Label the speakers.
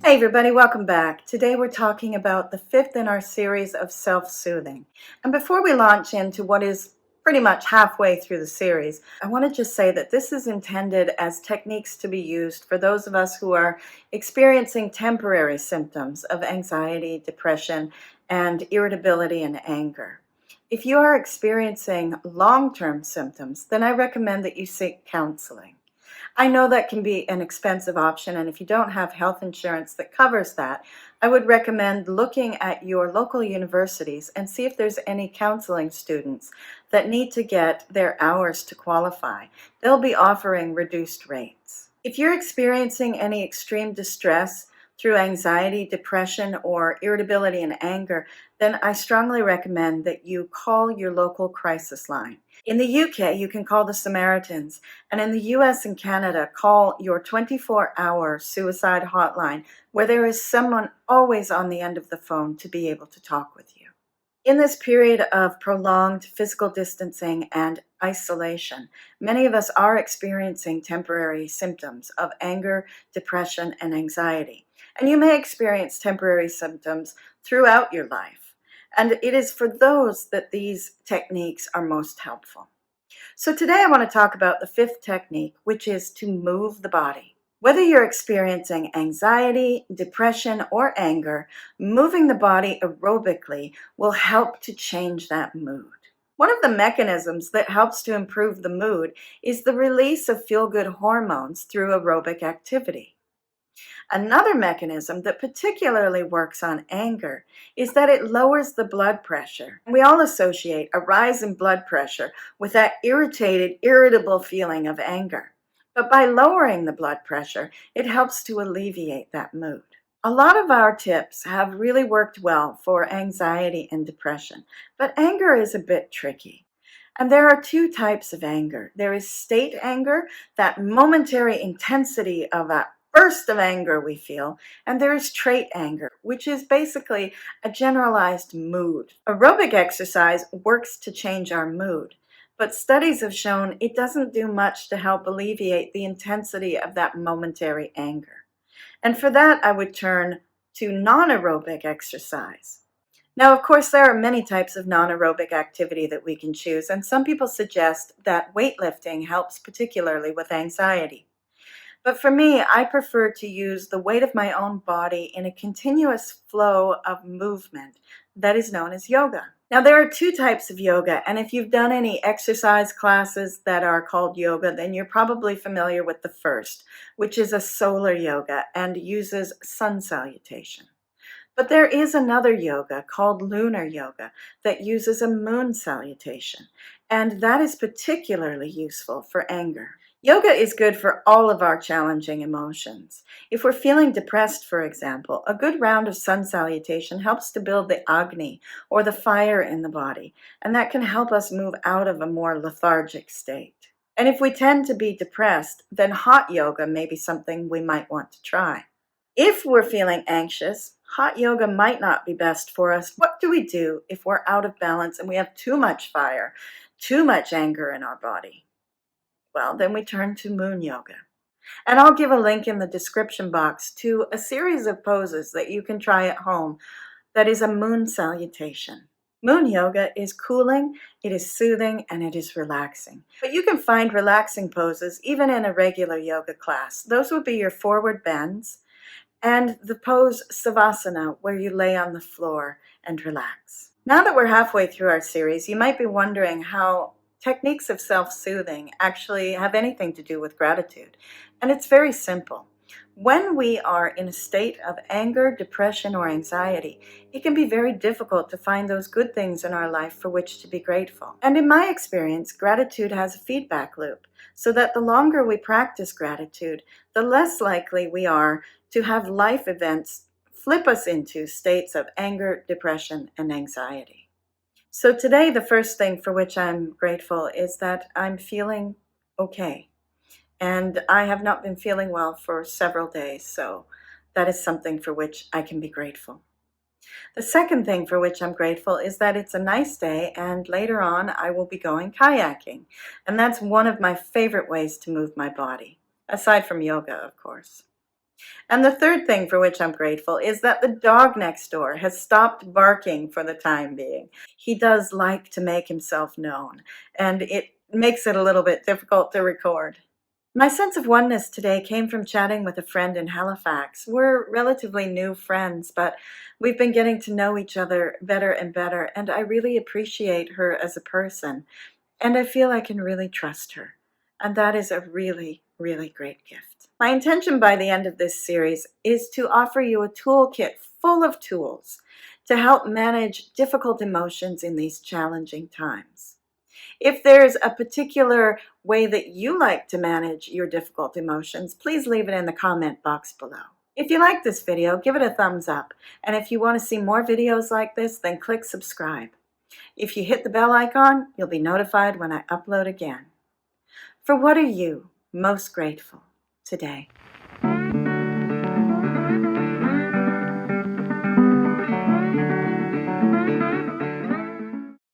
Speaker 1: Hey everybody, welcome back. Today we're talking about the fifth in our series of self-soothing. And before we launch into what is pretty much halfway through the series, I want to just say that this is intended as techniques to be used for those of us who are experiencing temporary symptoms of anxiety, depression, and irritability and anger. If you are experiencing long-term symptoms, then I recommend that you seek counseling. I know that can be an expensive option, and if you don't have health insurance that covers that, I would recommend looking at your local universities and see if there's any counseling students that need to get their hours to qualify. They'll be offering reduced rates. If you're experiencing any extreme distress through anxiety, depression, or irritability and anger, then I strongly recommend that you call your local crisis line. In the UK, you can call the Samaritans, and in the US and Canada, call your 24-hour suicide hotline, where there is someone always on the end of the phone to be able to talk with you. In this period of prolonged physical distancing and isolation, many of us are experiencing temporary symptoms of anger, depression, and anxiety. And you may experience temporary symptoms throughout your life. And it is for those that these techniques are most helpful. So today I want to talk about the fifth technique, which is to move the body. Whether you're experiencing anxiety, depression, or anger, moving the body aerobically will help to change that mood. One of the mechanisms that helps to improve the mood is the release of feel-good hormones through aerobic activity. Another mechanism that particularly works on anger is that it lowers the blood pressure. We all associate a rise in blood pressure with that irritated, irritable feeling of anger. But by lowering the blood pressure, it helps to alleviate that mood. A lot of our tips have really worked well for anxiety and depression, but anger is a bit tricky. And there are two types of anger. There is state anger, that momentary intensity of a burst of anger we feel, and there is trait anger, which is basically a generalized mood. Aerobic exercise works to change our mood, but studies have shown it doesn't do much to help alleviate the intensity of that momentary anger. And for that, I would turn to non-aerobic exercise. Now, of course, there are many types of non-aerobic activity that we can choose, and some people suggest that weightlifting helps particularly with anxiety. But for me, I prefer to use the weight of my own body in a continuous flow of movement that is known as yoga. Now, there are two types of yoga, and if you've done any exercise classes that are called yoga, then you're probably familiar with the first, which is a solar yoga and uses sun salutation. But there is another yoga called lunar yoga that uses a moon salutation, and that is particularly useful for anger. Yoga is good for all of our challenging emotions. If we're feeling depressed, for example, a good round of sun salutation helps to build the Agni, or the fire in the body, and that can help us move out of a more lethargic state. And if we tend to be depressed, then hot yoga may be something we might want to try. If we're feeling anxious, hot yoga might not be best for us. What do we do if we're out of balance and we have too much fire, too much anger in our body? Well, then we turn to moon yoga. And I'll give a link in the description box to a series of poses that you can try at home that is a moon salutation. Moon yoga is cooling, it is soothing, and it is relaxing. But you can find relaxing poses even in a regular yoga class. Those would be your forward bends and the pose Savasana, where you lay on the floor and relax. Now that we're halfway through our series, you might be wondering how techniques of self-soothing actually have anything to do with gratitude. And it's very simple. When we are in a state of anger, depression, or anxiety, it can be very difficult to find those good things in our life for which to be grateful. And in my experience, gratitude has a feedback loop, so that the longer we practice gratitude, the less likely we are to have life events flip us into states of anger, depression, and anxiety. So today, the first thing for which I'm grateful is that I'm feeling okay. And I have not been feeling well for several days, so that is something for which I can be grateful. The second thing for which I'm grateful is that it's a nice day, and later on I will be going kayaking. And that's one of my favorite ways to move my body, aside from yoga, of course. And the third thing for which I'm grateful is that the dog next door has stopped barking for the time being. He does like to make himself known, and it makes it a little bit difficult to record. My sense of oneness today came from chatting with a friend in Halifax. We're relatively new friends, but we've been getting to know each other better and better, and I really appreciate her as a person, and I feel I can really trust her. And that is a really, really great gift. My intention by the end of this series is to offer you a toolkit full of tools to help manage difficult emotions in these challenging times. If there's a particular way that you like to manage your difficult emotions, please leave it in the comment box below. If you like this video, give it a thumbs up. And if you want to see more videos like this, then click subscribe. If you hit the bell icon, you'll be notified when I upload again. For what are you most grateful today?